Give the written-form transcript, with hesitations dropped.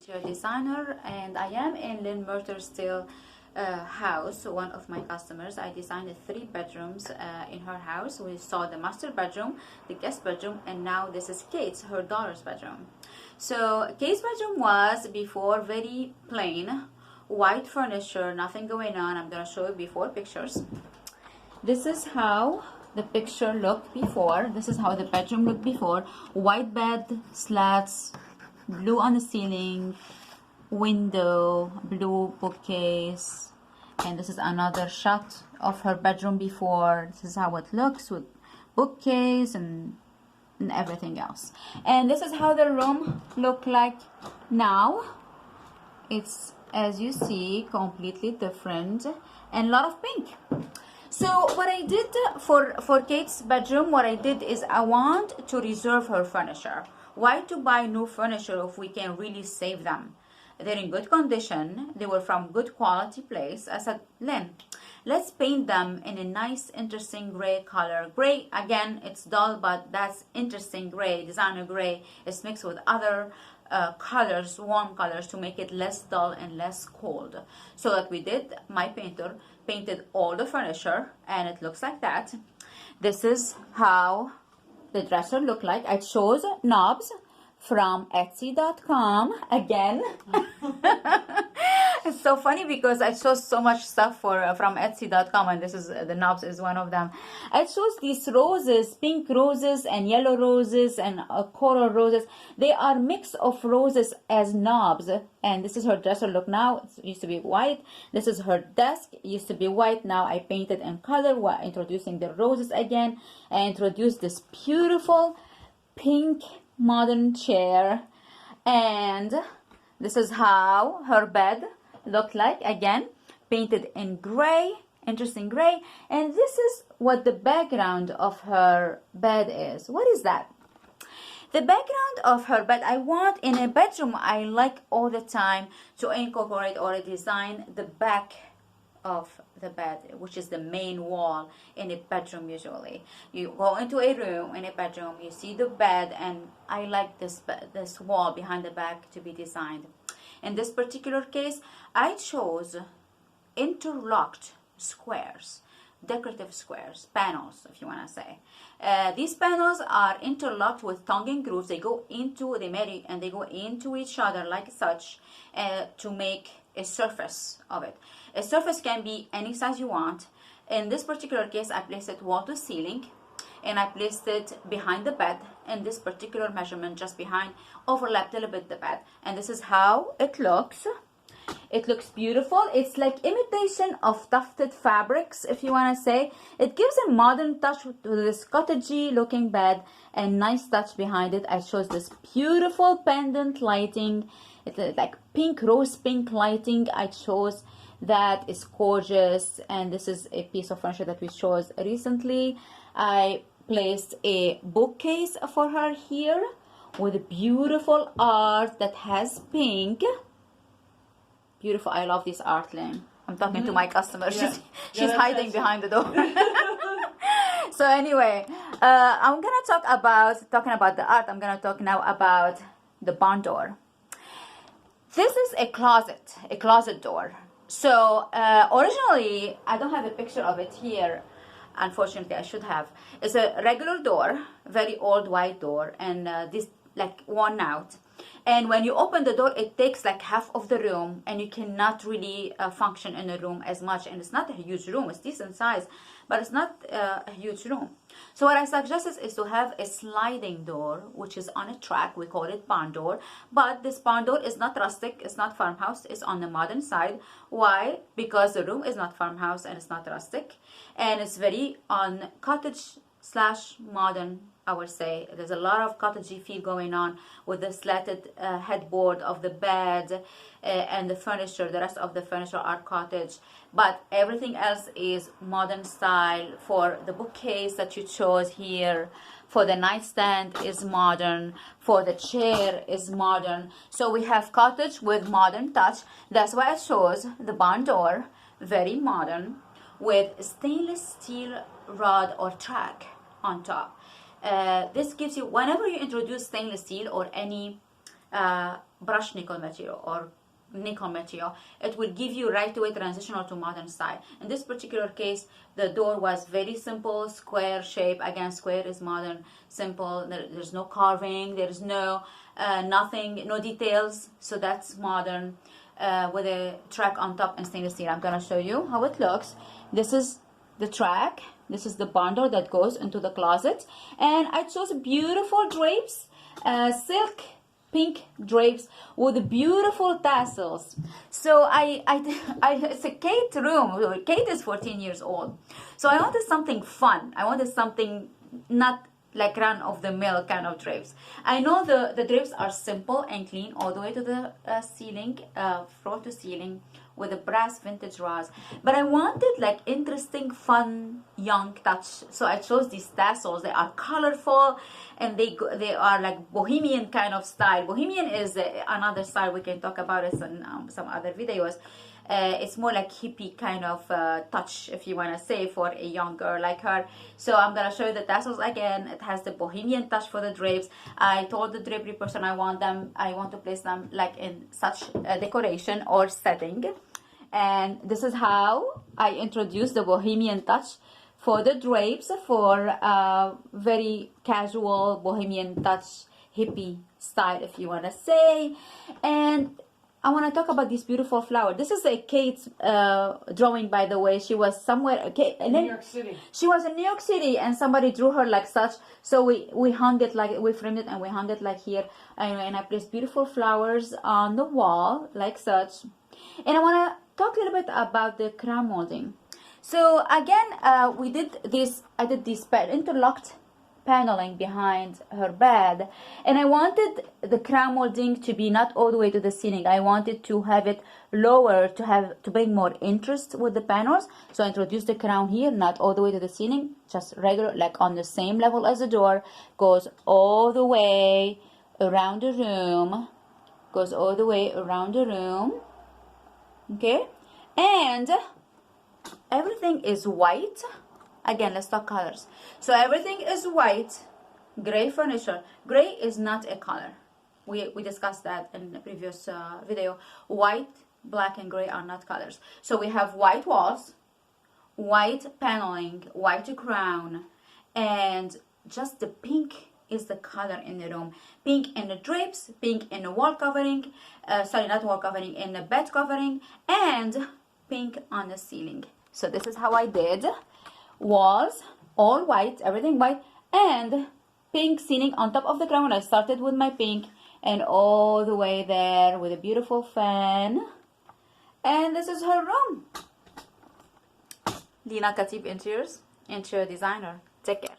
interior designer, and I am in Lynn Murterstill house, one of my customers. I designed 3 bedrooms in her house. We saw the master bedroom, the guest bedroom, and now this is Kate's, her daughter's bedroom. So Kate's bedroom was before very plain, white furniture, nothing going on. I'm gonna show you before pictures. This is how the picture looked before. This is how the bedroom looked before. White bed, slats, blue on the ceiling, window, blue bookcase, and this is another shot of her bedroom before. This is how it looks with bookcase and everything else. And this is how the room look like now. It's, as you see, completely different and a lot of pink. So what I did for Kate's bedroom, what I did is I want to reserve her furniture. Why to buy new furniture if we can really save them? They're in good condition. They were from good quality place. I said, Lynn, let's paint them in a nice, interesting gray color. Gray, again, it's dull, but that's interesting gray, designer gray. It's mixed with other colors, warm colors, to make it less dull and less cold. So what we did, my painter painted all the furniture, and it looks like that. This is how the dresser looked like. I chose knobs from Etsy.com again. It's so funny because I chose so much stuff from Etsy.com, and this is the knobs is one of them. I chose these roses, pink roses and yellow roses and coral roses. They are mix of roses as knobs, and this is her dresser look now. It used to be white. This is her desk. It used to be white. Now I painted in color while introducing the roses again. I introduced this beautiful pink modern chair, and this is how her bed looked like, again painted in gray, interesting gray. And this is what the background of her bed is. What is that? The background of her bed, I want in a bedroom, I like all the time to incorporate or design the back of the bed, which is the main wall in a bedroom. Usually you go into a room in a bedroom, you see the bed, and I like this wall behind the back to be designed. In this particular case, I chose interlocked squares, decorative squares, panels, if you want to say. These panels are interlocked with tongue and grooves. They go into, they marry and they go into each other like such, to make a surface of it. A surface can be any size you want. In this particular case, I placed it wall to ceiling, and I placed it behind the bed in this particular measurement, just behind, overlapped a little bit the bed. And this is how it looks. It looks beautiful. It's like imitation of tufted fabrics, if you want to say. It gives a modern touch to this cottagey looking bed, and nice touch behind it. I chose this beautiful pendant lighting. It's like pink, rose pink lighting. I chose that is gorgeous, and this is a piece of furniture that we chose recently. I placed a bookcase for her here with beautiful art that has pink. Beautiful. I love this art, Lynn. I'm talking to my customer. Yeah. She's hiding behind the door. So anyway, I'm gonna talking about the art. I'm gonna talk now about the barn door. This is a closet door. So originally, I don't have a picture of it here. Unfortunately, I should have. It's a regular door, very old white door, and this like worn out. And when you open the door, it takes like half of the room, and you cannot really function in the room as much. And it's not a huge room. It's decent size, but it's not a huge room. So what I suggest is to have a sliding door, which is on a track. We call it barn door. But this barn door is not rustic. It's not farmhouse. It's on the modern side. Why? Because the room is not farmhouse and it's not rustic. And it's very on cottage / modern, I would say. There's a lot of cottagey feel going on with the slatted headboard of the bed and the furniture. The rest of the furniture are cottage, but everything else is modern style. For the bookcase that you chose here, for the nightstand is modern, for the chair is modern. So we have cottage with modern touch. That's why I chose the barn door, very modern, with stainless steel rod or track on top. This gives you, whenever you introduce stainless steel or any brushed nickel material or nickel material. It will give you right away transitional to modern style. In this particular case, the door was very simple, square shape. Again, square is modern, simple. There's no carving, there's no nothing, no details, so that's modern. With a track on top and stainless steel. I'm gonna show you how it looks. This is the track. This is the bundle that goes into the closet, and I chose beautiful drapes, silk pink drapes with beautiful tassels. So it's a Kate room. Kate is 14 years old, so I wanted something fun. I wanted something not like run-of-the-mill kind of drapes. I know the drapes are simple and clean all the way to the ceiling, floor to ceiling, with a brass vintage rose, but I wanted like interesting, fun, young touch. So I chose these tassels. They are colorful and they are like bohemian kind of style. Bohemian is another style, we can talk about it in some other videos. It's more like hippie kind of touch, if you want to say, for a young girl like her. So I'm gonna show you the tassels again. It has the bohemian touch for the drapes. I told the drapery person I want to place them like in such a decoration or setting, and this is how I introduced the bohemian touch for the drapes, for very casual bohemian touch, hippie style, if you want to say. And I want to talk about this beautiful flower. This is a Kate's drawing, by the way. She was somewhere in New York City. She was in New York City, and somebody drew her like such. So we hung it like, we framed it and we hung it like here. And I placed beautiful flowers on the wall like such. And I want to talk a little bit about the crown molding. So again, I did this interlocked paneling behind her bed, and I wanted the crown molding to be not all the way to the ceiling. I wanted to have it lower to bring more interest with the panels. So I introduced the crown here, not all the way to the ceiling, just regular, like on the same level as the door, goes all the way around the room, goes all the way around the room. Okay, and everything is white. Again, let's talk colors. So everything is white, gray furniture. Gray is not a color. We discussed that in the previous video. White, black, and gray are not colors. So we have white walls, white paneling, white crown, and just the pink is the color in the room. Pink in the drapes, pink in the wall covering, sorry, not wall covering, in the bed covering, and pink on the ceiling. So this is how I did. Walls all white, everything white, and pink ceiling on top of the crown. I started with my pink and all the way there with a beautiful fan. And this is her room. Lina Khatib Interiors, interior designer. Take care.